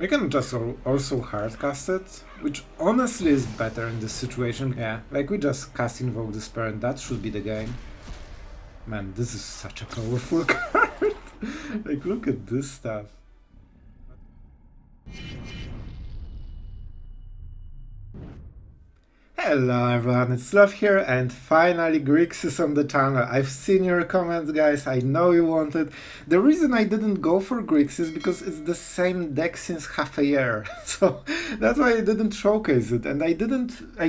We can just also hardcast it, which honestly is better in this situation. Yeah, like we just cast Invoke Despair and that should be the game. Man, this is such a powerful card. Like, look at this stuff. Hello everyone, it's Sloth here, and finally Grixis on the channel. I've seen your comments, guys, I know you want it. The reason I didn't go for Grixis is because it's the same deck since half a year, so that's why I didn't showcase it, and I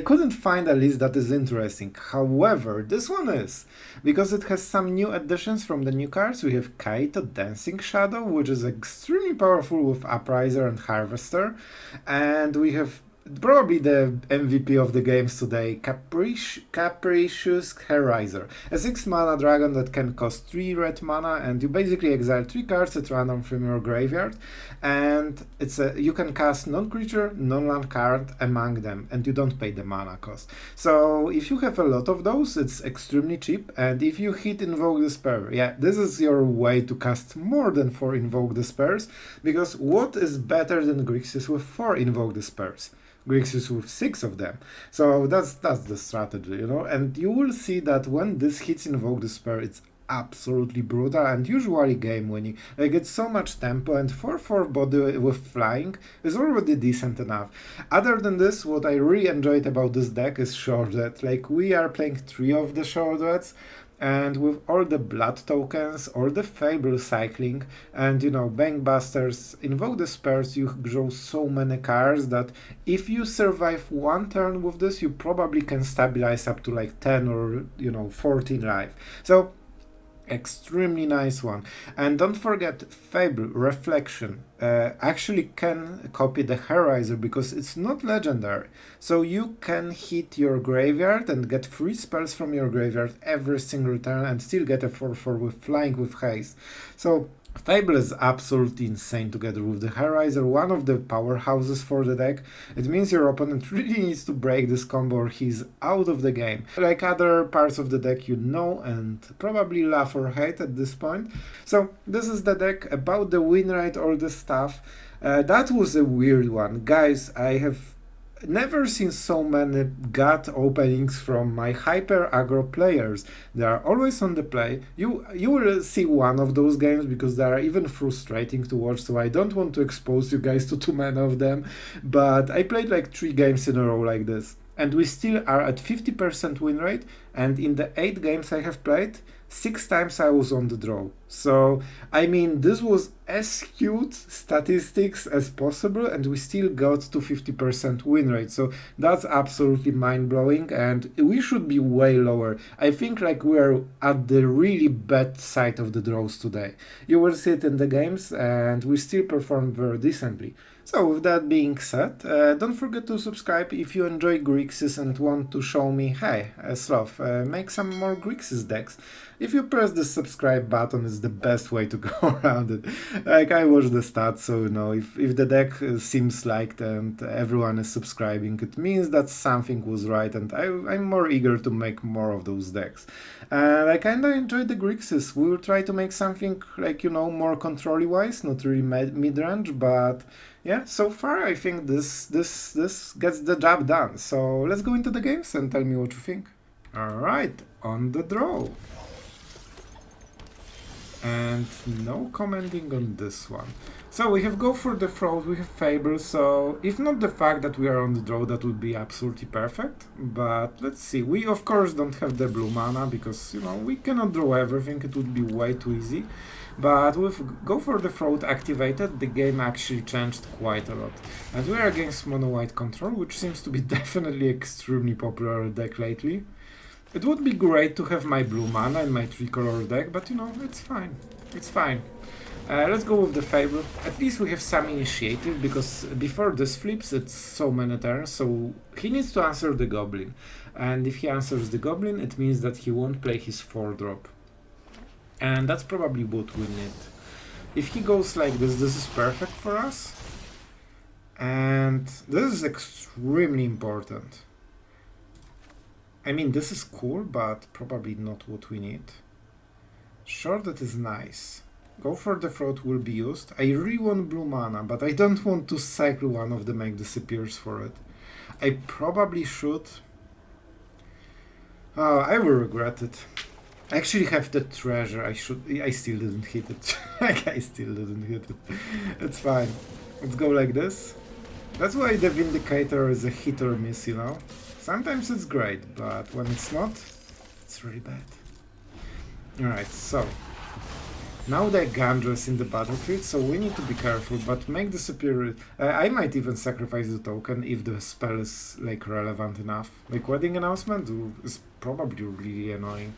couldn't find a list that is interesting. However, this one is, because it has some new additions from the new cards. We have Kaito Dancing Shadow, which is extremely powerful with Appraiser and Harvester, and we have probably the MVP of the games today, Capricious Hellriser. A 6 mana dragon that can cost 3 red mana, and you basically exile 3 cards at random from your graveyard, and you can cast non-creature, non-land card among them, and you don't pay the mana cost. So if you have a lot of those, it's extremely cheap, and if you hit Invoke Despair, yeah, this is your way to cast more than 4 Invoke Despairs, because what is better than Grixis with 4 Invoke Despairs? Grixis with 6 of them. So that's the strategy, you know, and you will see that when this hits Invoke Despair, it's absolutely brutal and usually game winning. Like, it's so much tempo, and 4/4 body with flying is already decent enough. Other than this, what I really enjoyed about this deck is Sheoldred. Like, we are playing 3 of the Sheoldreds, and with all the blood tokens, all the Fable cycling, and you know, Bankbusters, Invoke Despairs, you grow so many cards that if you survive one turn with this, you probably can stabilize up to like 10 or, you know, 14 life. So extremely nice one. And don't forget, Fable Reflection actually can copy the Hellriser because it's not legendary. So you can hit your graveyard and get 3 spells from your graveyard every single turn and still get a 4/4 with flying with haste. So Fable is absolutely insane together with the Hellriser, one of the powerhouses for the deck. It means your opponent really needs to break this combo or he's out of the game. Like other parts of the deck you know and probably love or hate at this point. So this is the deck. About the win rate, all the stuff. That was a weird one. Guys, I have never seen so many gut openings from my hyper aggro players. They are always on the play. You will see one of those games because they are even frustrating to watch, so I don't want to expose you guys to too many of them, but I played like 3 games in a row like this, and we still are at 50% win rate, and in the 8 games I have played, 6 times I was on the draw. So, I mean, this was as skewed statistics as possible, and we still got to 50% win rate. So that's absolutely mind-blowing, and we should be way lower. I think like we're at the really bad side of the draws today. You will see it in the games, and we still performed very decently. So with that being said, don't forget to subscribe if you enjoy Grixis and want to show me, hey, Sloth, make some more Grixis decks. If you press the subscribe button, it's the best way to go around it. Like, I watch the stats, so you know, if the deck seems liked and everyone is subscribing, it means that something was right, and I'm more eager to make more of those decks. And I kinda enjoyed the Grixis. We will try to make something like, you know, more control-y wise, not really mid-range, but yeah, so far I think this gets the job done. So let's go into the games and tell me what you think. Alright, on the draw. And no commenting on this one. So we have Go for the Throat, we have Fable, so if not the fact that we are on the draw, that would be absolutely perfect. But let's see, we of course don't have the blue mana because, you know, we cannot draw everything, it would be way too easy. But with Go for the Throat activated, the game actually changed quite a lot. And we are against mono-white control, which seems to be definitely extremely popular deck lately. It would be great to have my blue mana in my 3-color deck, but you know, it's fine. It's fine. Let's go with the Fable. At least we have some initiative, because before this flips, it's so many turns, so he needs to answer the Goblin. And if he answers the Goblin, it means that he won't play his 4-drop. And that's probably what we need. If he goes like this is perfect for us. And this is extremely important. I mean, this is cool, but probably not what we need. Sure, that is nice. Go for the Throat will be used. I really want blue mana, but I don't want to cycle one of the Make Disappears for it. I probably should. Oh, I will regret it. I actually have the treasure. I still didn't hit it. Like, I still didn't hit it. It's fine. Let's go like this. That's why the Vindicator is a hit or miss, you know? Sometimes it's great, but when it's not, it's really bad. Alright, so now the Gandra is in the battlefield, so we need to be careful, but Make Disappear... I might even sacrifice the token if the spell is, like, relevant enough. Like, Wedding Announcement is probably really annoying.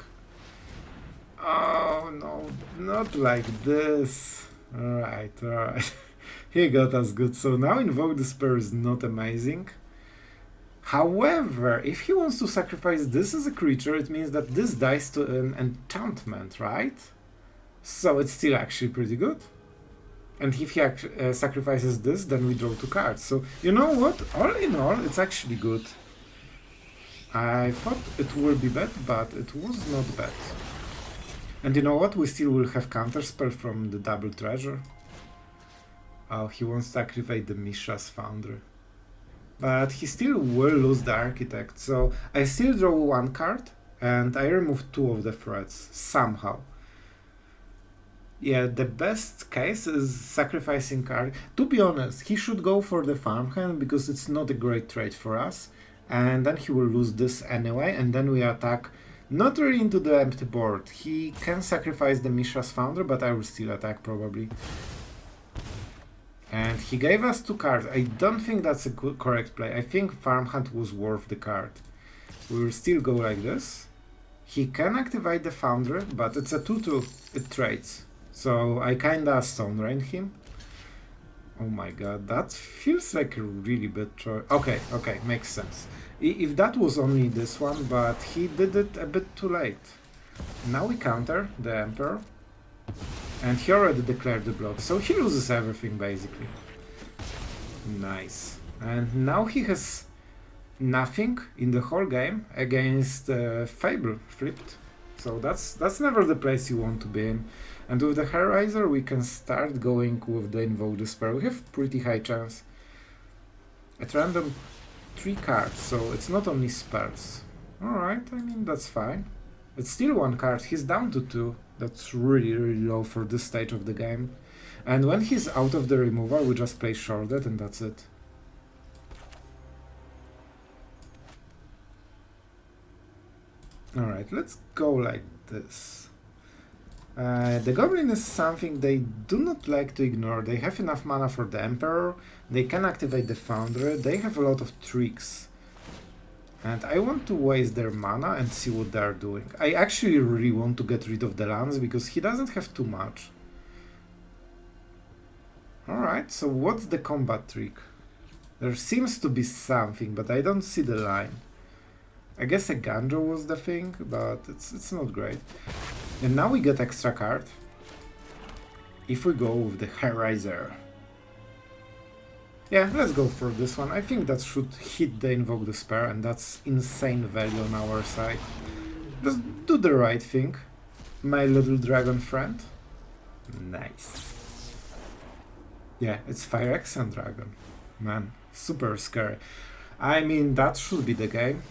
Oh, no, not like this. Alright, alright. He got us good, so now Invoke Despair is not amazing. However, if he wants to sacrifice this as a creature, it means that this dies to an enchantment, right? So it's still actually pretty good. And if he sacrifices this, then we draw 2 cards. So, you know what? All in all, it's actually good. I thought it would be bad, but it was not bad. And you know what? We still will have counterspell from the double treasure. Oh, he wants to activate the Mishra's Foundry. But he still will lose the Architect, so I still draw 1 card, and I remove 2 of the threats, somehow. Yeah, the best case is sacrificing card. To be honest, he should go for the farmhand, because it's not a great trade for us. And then he will lose this anyway, and then we attack not really into the empty board. He can sacrifice the Mishra's Foundry, but I will still attack probably. And he gave us 2 cards. I don't think that's a good, correct play. I think Farmhand was worth the card. We will still go like this. He can activate the Foundry, but it's a 2-2. It trades. So I kinda Stone Rain him. Oh my god, that feels like a really bad choice. Okay, okay, makes sense. If that was only this one, but he did it a bit too late. Now we counter the Emperor. And he already declared the block, so he loses everything basically. Nice. And now he has nothing in the whole game against Fable flipped. So that's never the place you want to be in. And with the Hellraiser we can start going with the Invoke Despair. We have pretty high chance. At random 3 cards, so it's not only spells. Alright, I mean that's fine. It's still 1 card, he's down to 2. That's really, really low for this stage of the game. And when he's out of the removal, we just play Sheoldred and that's it. Alright, let's go like this. The Goblin is something they do not like to ignore. They have enough mana for the Emperor, they can activate the Foundry, they have a lot of tricks. And I want to waste their mana and see what they are doing. I actually really want to get rid of the lands because he doesn't have too much. Alright, so what's the combat trick? There seems to be something, but I don't see the line. I guess a Gandra was the thing, but it's not great. And now we get extra card. If we go with the Hellriser. Yeah, let's go for this one. I think that should hit the Invoke Despair, and that's insane value on our side. Just do the right thing, my little dragon friend. Nice. Yeah, it's Fire X and Dragon. Man, super scary. I mean, that should be the game.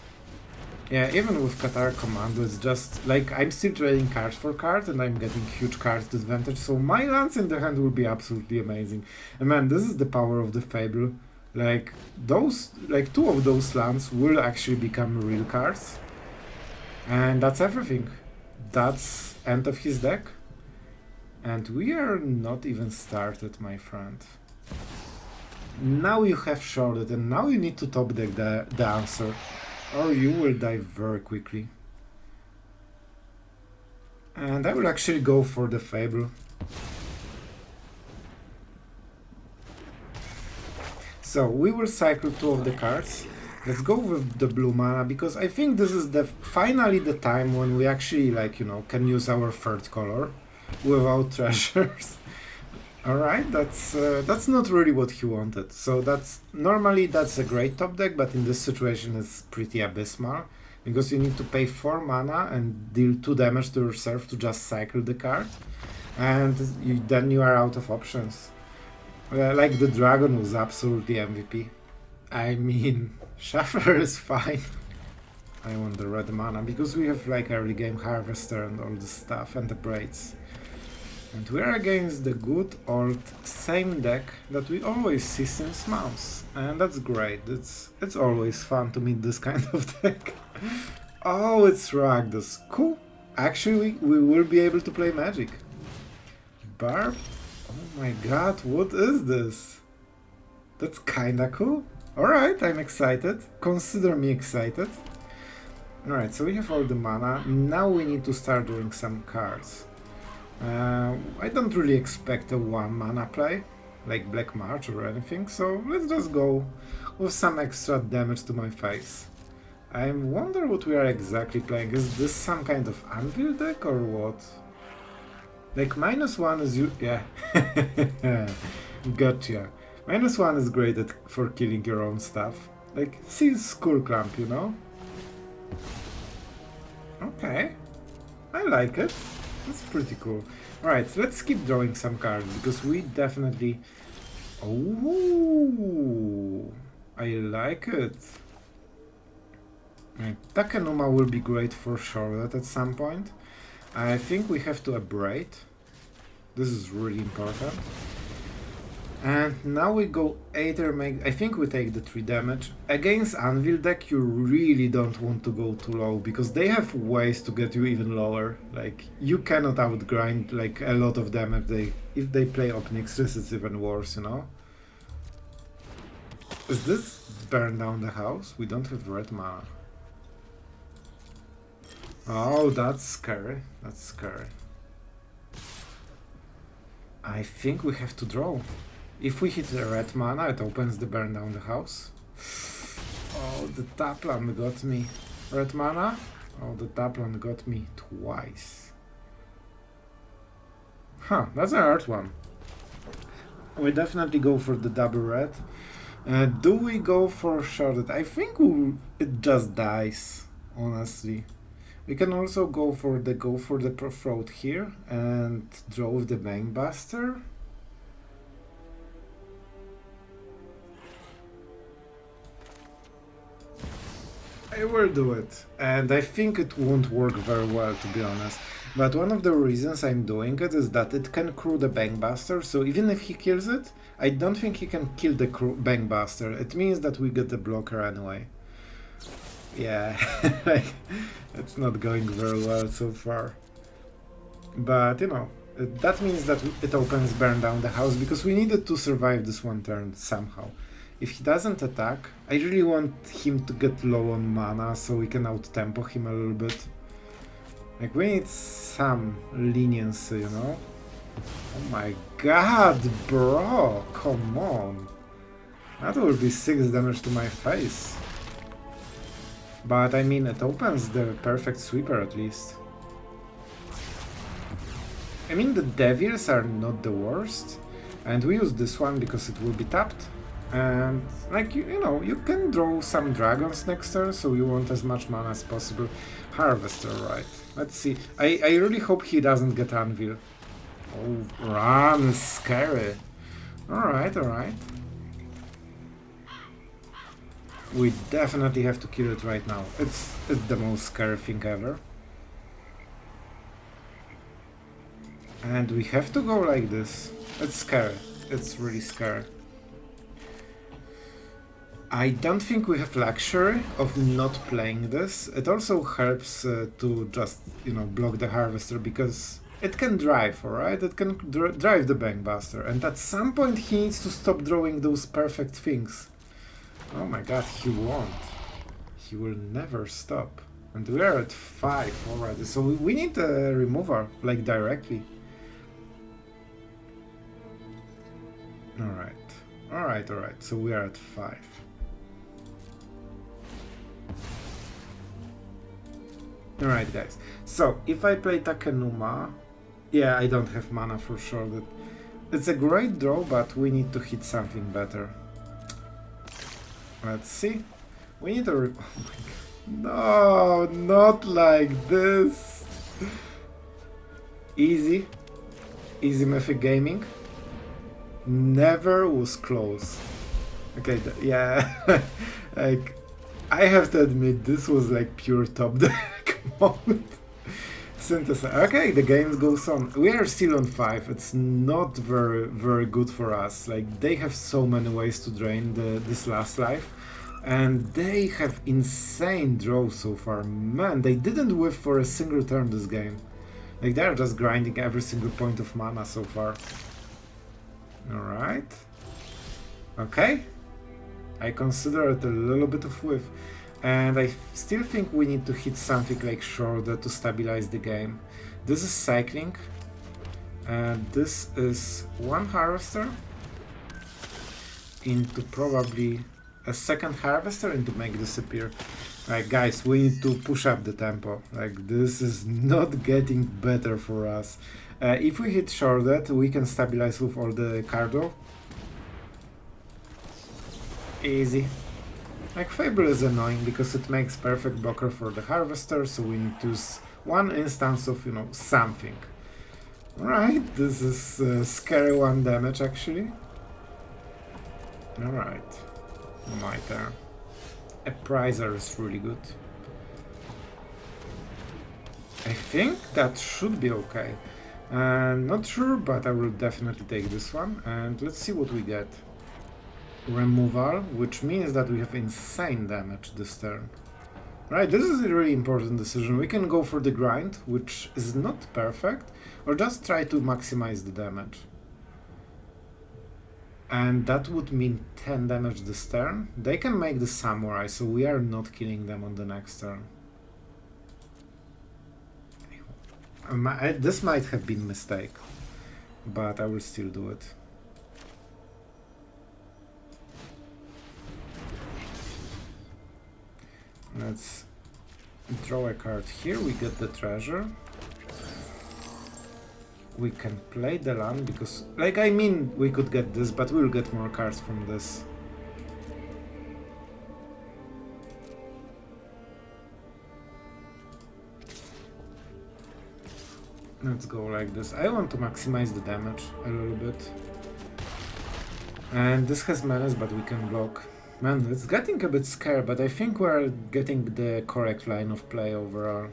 Yeah, even with Qatar Commando, it's just like I'm still trading card for card and I'm getting huge card disadvantage, so my lands in the hand will be absolutely amazing. And man, this is the power of the Fable. Like, those, like 2 of those lands will actually become real cards. And that's everything. That's end of his deck. And we are not even started, my friend. Now you have Sheoldred and now you need to top deck the answer. Or you will die very quickly. And I will actually go for the Fable. So we will cycle 2 of the cards. Let's go with the blue mana, because I think this is finally the time when we actually, like, you know, can use our 3rd color without treasures. Alright, that's not really what he wanted. So normally that's a great top deck, but in this situation it's pretty abysmal, because you need to pay 4 mana and deal 2 damage to yourself to just cycle the card. And then you are out of options. Like the dragon was absolutely MVP. I mean, Shuffler is fine. I want the red mana because we have like early game Harvester and all this stuff and the braids. And we are against the good old same deck that we always see since Mouse. And that's great. It's always fun to meet this kind of deck. Oh, it's Rakdos. Cool. Actually, we will be able to play Magic. Barb? Oh my god, what is this? That's kinda cool. Alright, I'm excited. Consider me excited. Alright, so we have all the mana. Now we need to start doing some cards. I don't really expect a 1 mana play, like Black March or anything, so let's just go with some extra damage to my face. I wonder what we are exactly playing. Is this some kind of Anvil deck or what? Like -1 is yeah. Gotcha. -1 is great for killing your own stuff. Like, see Skull Clamp, you know? Okay. I like it. That's pretty cool. Alright, let's keep drawing some cards, because we definitely... Oh, I like it. Takenuma will be great for Sheoldred at some point. I think we have to Abrade. This is really important. And now we go Aether make. I think we take the 3 damage. Against Anvil deck you really don't want to go too low, because they have ways to get you even lower. Like, you cannot outgrind like a lot of damage. If they play Obnixis, it's even worse, you know? Is this burn down the house? We don't have red mana. Oh, that's scary. That's scary. I think we have to draw. If we hit the red mana, it opens the burn down the house. Oh, the Tapland got me. Red mana? Oh, the Tapland got me twice. Huh, that's an earth one. We definitely go for the double red. Do we go for Sheoldred? I think it just dies, honestly. We can also go for the throat here and draw with the Bankbuster. I will do it, and I think it won't work very well, to be honest. But one of the reasons I'm doing it is that it can crew the Bankbuster, so even if he kills it, I don't think he can kill the Bankbuster. It means that we get the blocker anyway. Yeah, like, it's not going very well so far. But, you know, that means that it opens burn down the house, because we needed to survive this one turn somehow. If he doesn't attack, I really want him to get low on mana so we can out-tempo him a little bit. Like, we need some leniency, you know? Oh my god, bro! Come on! That will be 6 damage to my face. But I mean, it opens the perfect sweeper at least. I mean, the Devils are not the worst. And we use this one because it will be tapped. And, like, you know, you can draw some dragons next turn, so you want as much mana as possible. Harvester, right. Let's see. I really hope he doesn't get Anvil. Oh, run is scary. Alright, alright. We definitely have to kill it right now. It's the most scary thing ever. And we have to go like this. It's scary. It's really scary. I don't think we have luxury of not playing this. It also helps to just, you know, block the Harvester, because it can drive, alright? It can drive the Bankbuster, and at some point he needs to stop drawing those perfect things. Oh my god, he won't. He will never stop. And we are at 5 already, so we need a remover, like, directly. Alright, alright, alright, so we are at 5. Alright guys, so if I play Takenuma, yeah, I don't have mana for sure. It's a great draw, but we need to hit something better. Let's see. We need a... Oh my god. No, not like this. Easy. Easy Mythic Gaming. Never was close. Okay, yeah. Like, I have to admit, this was like pure top deck moment. Synthesize. Okay, the game goes on. We are still on 5. It's not very good for us. Like, they have so many ways to drain this last life. And they have insane draws so far. Man, they didn't whiff for a single turn this game. Like, they're just grinding every single point of mana so far. Alright. Okay. I consider it a little bit of whiff. And I still think we need to hit something like Sheoldred to stabilize the game. This is cycling. And this is one Harvester into probably a second Harvester into Make Disappear. Like, guys, we need to push up the tempo. Like, this is not getting better for us. If we hit Sheoldred, we can stabilize with all the cardo. Easy. Like, Fable is annoying because it makes perfect blocker for the Harvester, so we need to use one instance of, you know, something. Alright, this is scary 1 damage actually. Alright, my turn. Appraiser is really good. I think that should be okay. Not sure, but I will definitely take this one, and let's see what we get. Removal, which means that we have insane damage this turn. Right, this is a really important decision. We can go for the grind, which is not perfect, or just try to maximize the damage. And that would mean 10 damage this turn. They can make the samurai, so we are not killing them on the next turn. This might have been a mistake, but I will still do it. Let's draw a card here, we get the treasure. We can play the land because, like, I mean, we could get this, but we'll get more cards from this. Let's go like this. I want to maximize the damage a little bit. And this has menace, but we can block. Man, it's getting a bit scary, but I think we're getting the correct line of play overall.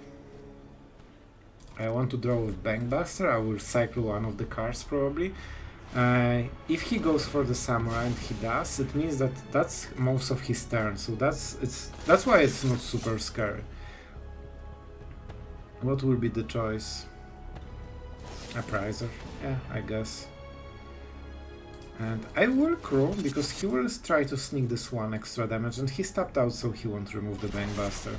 I want to draw with Bankbuster. I will cycle one of the cards probably. If he goes for the samurai and he does, it means that that's most of his turn. So that's why it's not super scary. What will be the choice? Appraiser, yeah, I guess. And I will Crow because he will try to sneak this 1 extra damage, and he's tapped out, so he won't remove the Bankbuster.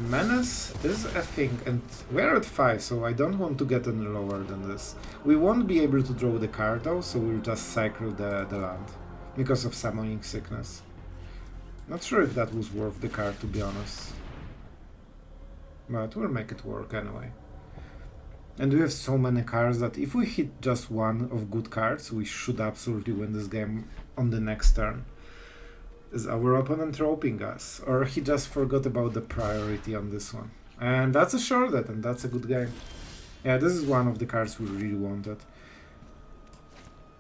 Menace is a thing, and we're at 5, so I don't want to get any lower than this. We won't be able to draw the card though, so we'll just cycle the land because of Summoning Sickness. Not sure if that was worth the card, to be honest, but we'll make it work anyway. And we have so many cards that if we hit just 1 of good cards, we should absolutely win this game on the next turn. Is our opponent roping us? Or he just forgot about the priority on this one? And that's a Sheoldred, and that's a good game. Yeah, this is one of the cards we really wanted.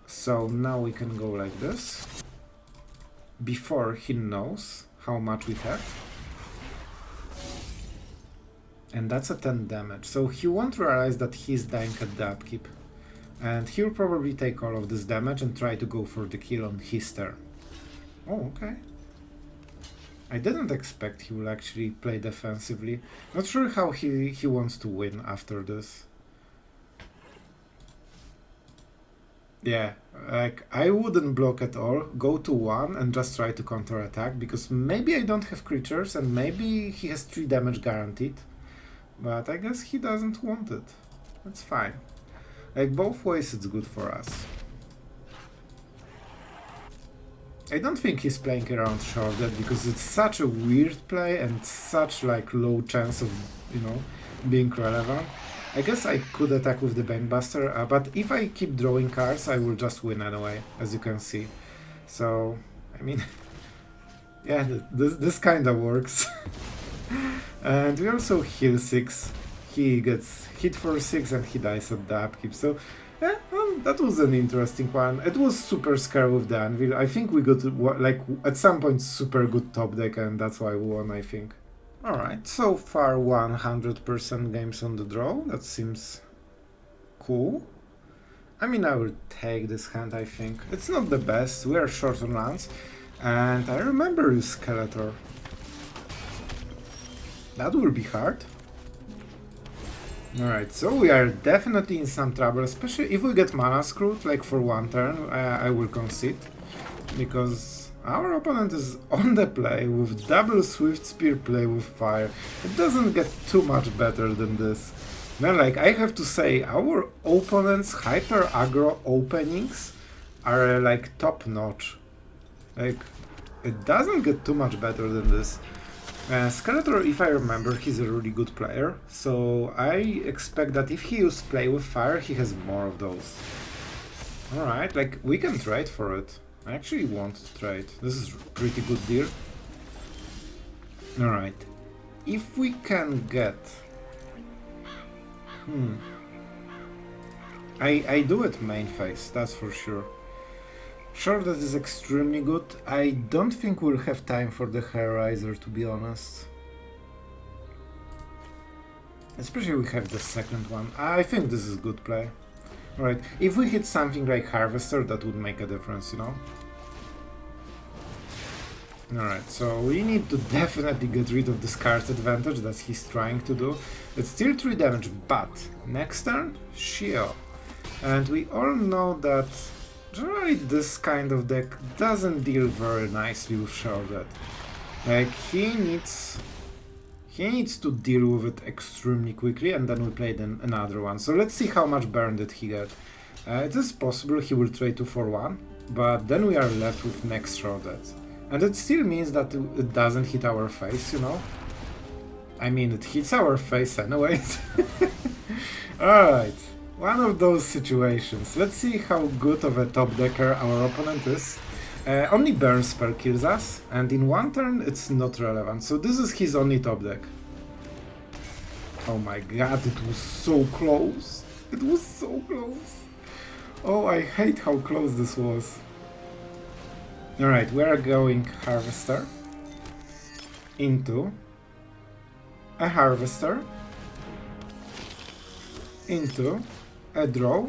So now we can go like this. Before he knows how much we have. And that's a 10 damage, so he won't realize that he's dying at the upkeep. And he'll probably take all of this damage and try to go for the kill on his turn. Oh, okay. I didn't expect he will actually play defensively. Not sure how he wants to win after this. Yeah, like, I wouldn't block at all, go to 1 and just try to counter-attack, because maybe I don't have creatures and maybe he has 3 damage guaranteed. But I guess he doesn't want it. That's fine. Like, both ways it's good for us. I don't think he's playing around Sheoldred because it's such a weird play and such like low chance of, you know, being relevant. I guess I could attack with the Bankbuster, but if I keep drawing cards, I will just win anyway, as you can see. So, I mean, yeah, this kinda works. And we also heal 6. He gets hit for 6 and he dies at the upkeep. So that was an interesting one. It was super scary with the Anvil. I think we got like at some point super good top deck, and that's why we won, I think. Alright, so far 100% games on the draw. That seems cool. I mean, I will take this hand, I think. It's not the best, we are short on lands. And I remember you Skeletor. That will be hard. Alright, so we are definitely in some trouble, especially if we get mana screwed, like for one turn, I will concede. Because our opponent is on the play with double Swift Spear play with fire. It doesn't get too much better than this. Man, like, I have to say, our opponent's hyper aggro openings are like top notch. Like, it doesn't get too much better than this. Skeletor, if I remember, he's a really good player, so I expect that if he uses play with fire, he has more of those. Alright, like, we can trade for it. I actually want to trade. This is a pretty good deal. Alright. If we can get... I do it main phase, that's for sure. Sure, that is extremely good. I don't think we'll have time for the Hellriser, to be honest. Especially we have the second one. I think this is good play. Alright, if we hit something like Harvester, that would make a difference, you know? Alright, so we need to definitely get rid of this card advantage that he's trying to do. It's still 3 damage, but next turn, Sheo. And we all know that generally this kind of deck doesn't deal very nicely with Sheoldred. Like, he needs to deal with it extremely quickly, and then we play another one. So let's see how much burn did he get. It is possible he will trade 2 for 1, but then we are left with next Sheoldred. And it still means that it doesn't hit our face, you know? I mean, it hits our face anyways. Alright. One of those situations. Let's see how good of a top decker our opponent is. Only burn spell kills us, and in one turn it's not relevant. So this is his only top deck. Oh my god, it was so close. It was so close. Oh, I hate how close this was. Alright, we are going Harvester into a Harvester into a draw,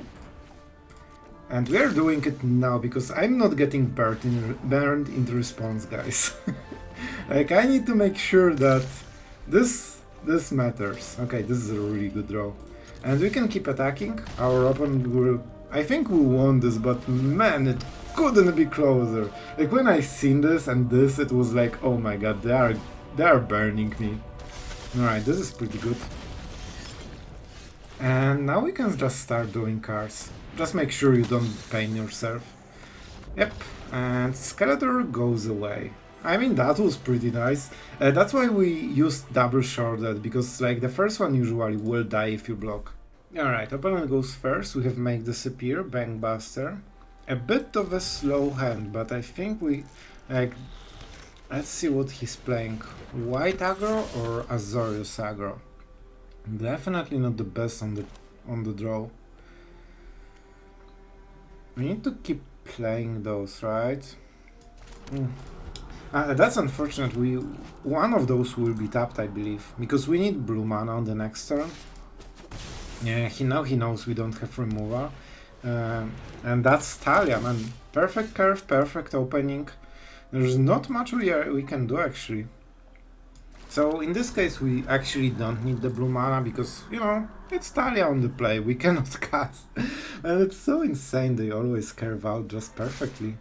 and we are doing it now because I'm not getting burned in response, guys. Like, I need to make sure that this matters. Okay, this is a really good draw, and we can keep attacking. Our opponent will... I think we won this, but man, it couldn't be closer. Like, when I seen this and this, it was like, oh my god, they are burning me. Alright, this is pretty good. And now we can just start doing cards. Just make sure you don't pain yourself. Yep, and Skeletor goes away. I mean, that was pretty nice. That's why we used double Sheoldred, because like the first one usually will die if you block. Alright, opponent goes first. We have Make Disappear, Bankbuster. A bit of a slow hand, but I think we... like, let's see what he's playing. White aggro or Azorius aggro? Definitely not the best on the draw. We need to keep playing those, right? That's unfortunate. One of those will be tapped, I believe, because we need blue mana on the next turn. Yeah, he knows we don't have removal, and that's Talia, man. Perfect curve, perfect opening. There's not much we can do actually. So in this case we actually don't need the blue mana because, you know, it's Talia on the play, we cannot cast. And it's so insane, they always curve out just perfectly.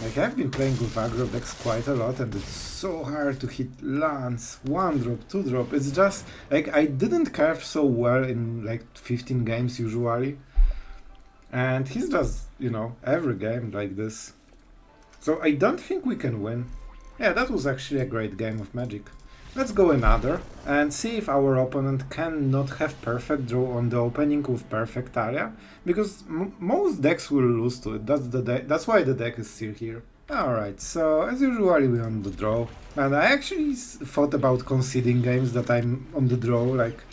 Like, I've been playing with aggro decks quite a lot and it's so hard to hit lands, 1 drop, 2 drop. It's just, like, I didn't curve so well in like 15 games usually. And he's just, you know, every game like this. So I don't think we can win. Yeah, that was actually a great game of Magic. Let's go another and see if our opponent cannot have perfect draw on the opening with perfect Talia, because most decks will lose to it. That's why the deck is still here. Alright, so as usually we're on the draw, and I actually thought about conceding games that I'm on the draw. Like,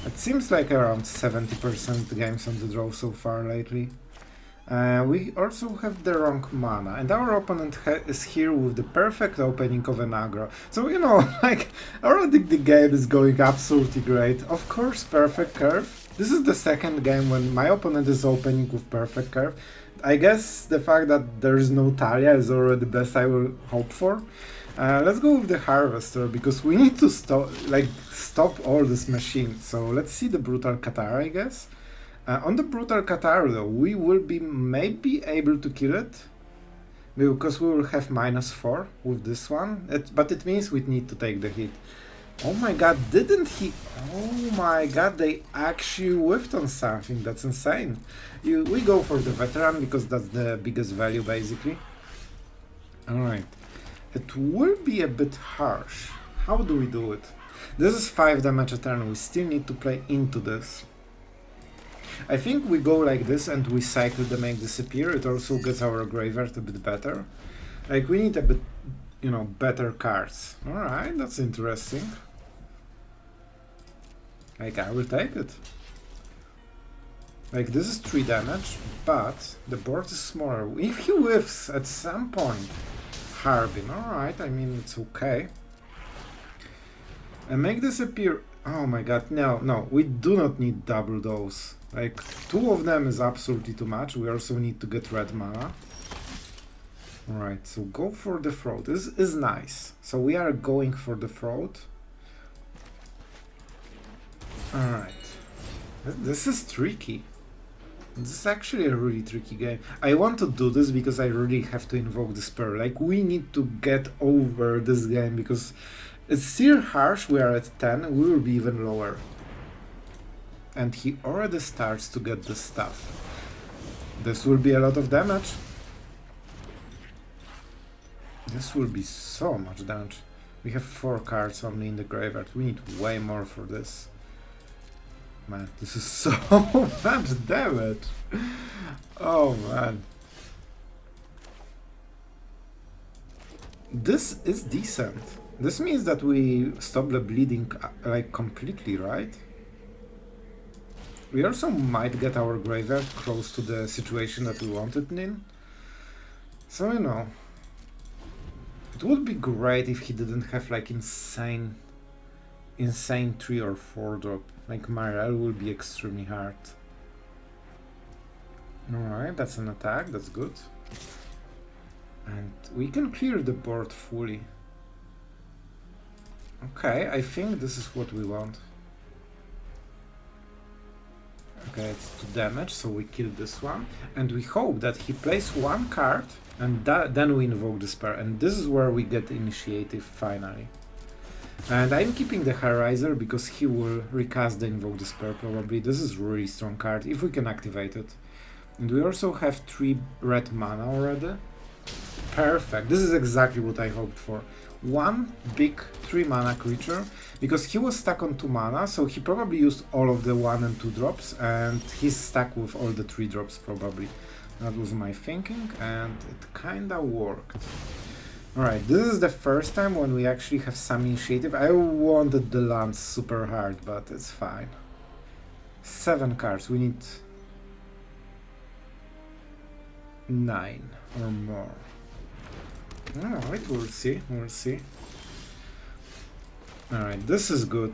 it seems like around 70% games on the draw so far lately. We also have the wrong mana, and our opponent is here with the perfect opening of an aggro. So, you know, like, I already think the game is going absolutely great. Of course, perfect curve. This is the second game when my opponent is opening with perfect curve. I guess the fact that there is no Talia is already the best I will hope for. Let's go with the Harvester, because we need to stop all this machine. So let's see the Brutal Katara, I guess. On the Brutal Katara though, we will be maybe able to kill it, because we will have -4 with this one, but it means we need to take the hit. Oh my god, didn't he? Oh my god, they actually whiffed on something, that's insane. We go for the Veteran, because that's the biggest value basically. Alright, it will be a bit harsh. How do we do it? This is 5 damage a turn, we still need to play into this. I think we go like this and we cycle the Make Disappear. It also gets our graveyard a bit better. Like, we need a bit, you know, better cards. Alright, that's interesting. Like, I will take it. Like, this is 3 damage, but the board is smaller. If he whiffs at some point, Harbin, alright, I mean, it's okay. And Make Disappear, oh my god, no, we do not need double those. Like, 2 of them is absolutely too much. We also need to get red mana. Alright, so go for the throat. This is nice. So we are going for the throat. Alright. This is tricky. This is actually a really tricky game. I want to do this because I really have to invoke Despair. Like, we need to get over this game because it's still harsh. We are at 10. We will be even lower. And he already starts to get the stuff. This will be a lot of damage. This will be so much damage. We have 4 cards only in the graveyard. We need way more for this. Man, this is so much damage. Oh man. This is decent. This means that we stop the bleeding like completely, right? We also might get our graveyard close to the situation that we wanted in. So, you know, it would be great if he didn't have like insane 3 or 4 drop. Like Mariel will be extremely hard. Alright, that's an attack, that's good. And we can clear the board fully. Okay, I think this is what we want. Okay, it's 2 damage, so we kill this one. And we hope that he plays 1 card, and then we invoke Despair. And this is where we get initiative, finally. And I'm keeping the Hellriser because he will recast the Invoke Despair, probably. This is a really strong card, if we can activate it. And we also have 3 red mana already. Perfect, this is exactly what I hoped for. 1 big 3 mana creature, because he was stuck on 2 mana, so he probably used all of the 1 and 2 drops, and he's stuck with all the 3 drops probably. That was my thinking, and it kinda worked. Alright, this is the first time when we actually have some initiative. I wanted the land super hard, but it's fine. 7 cards, we need 9 or more. Alright, we'll see, we'll see. Alright, this is good.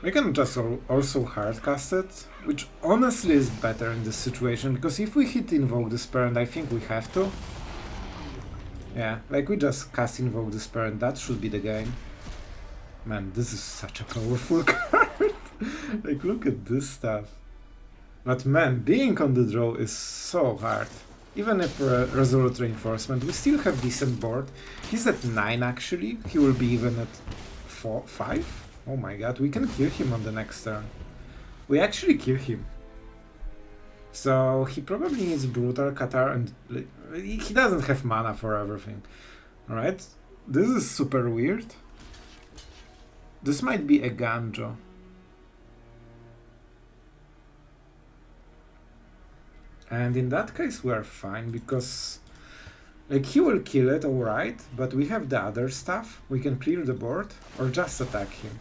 We can just also hardcast it, which honestly is better in this situation, because if we hit Invoke Despair, and I think we have to, yeah, like we just cast Invoke Despair and that should be the game. Man, this is such a powerful card. Like, look at this stuff. But man, being on the draw is so hard. Even if Resolute Reinforcement, we still have decent board. He's at 9 actually. He will be even at 5? Oh my god, we can kill him on the next turn. We actually kill him. So he probably needs Brutal Qatar, and he doesn't have mana for everything. Alright, this is super weird. This might be a Ganjo. And in that case we are fine, because like he will kill it, alright, but we have the other stuff. We can clear the board or just attack him.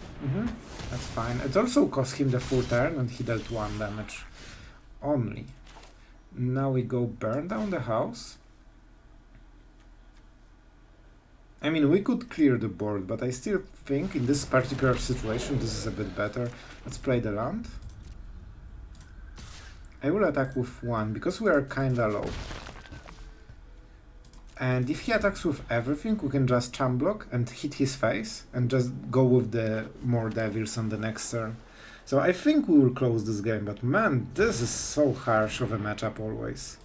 That's fine. It also cost him the full turn and he dealt 1 damage only. Now we go burn down the house. I mean, we could clear the board, but I still think in this particular situation this is a bit better. Let's play the land. I will attack with 1 because we are kinda low. And if he attacks with everything, we can just chump block and hit his face and just go with the more devils on the next turn. So I think we will close this game, but man, this is so harsh of a matchup always.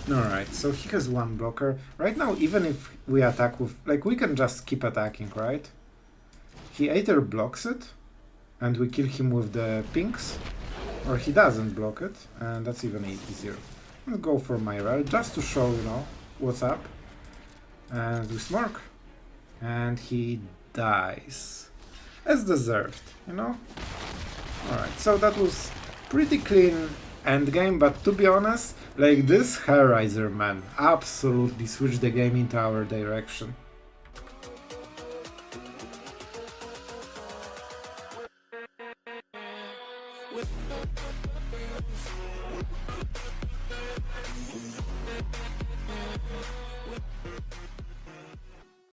Alright, so he has 1 blocker. Right now, even if we attack with... like, we can just keep attacking, right? He either blocks it, and we kill him with the pinks, or he doesn't block it, and that's even easier. I'll go for my rel, just to show, you know, what's up. And we smirk. And he dies. As deserved, you know? Alright, so that was pretty clean endgame, but to be honest, like, this Hellraiser, man, absolutely switched the game into our direction.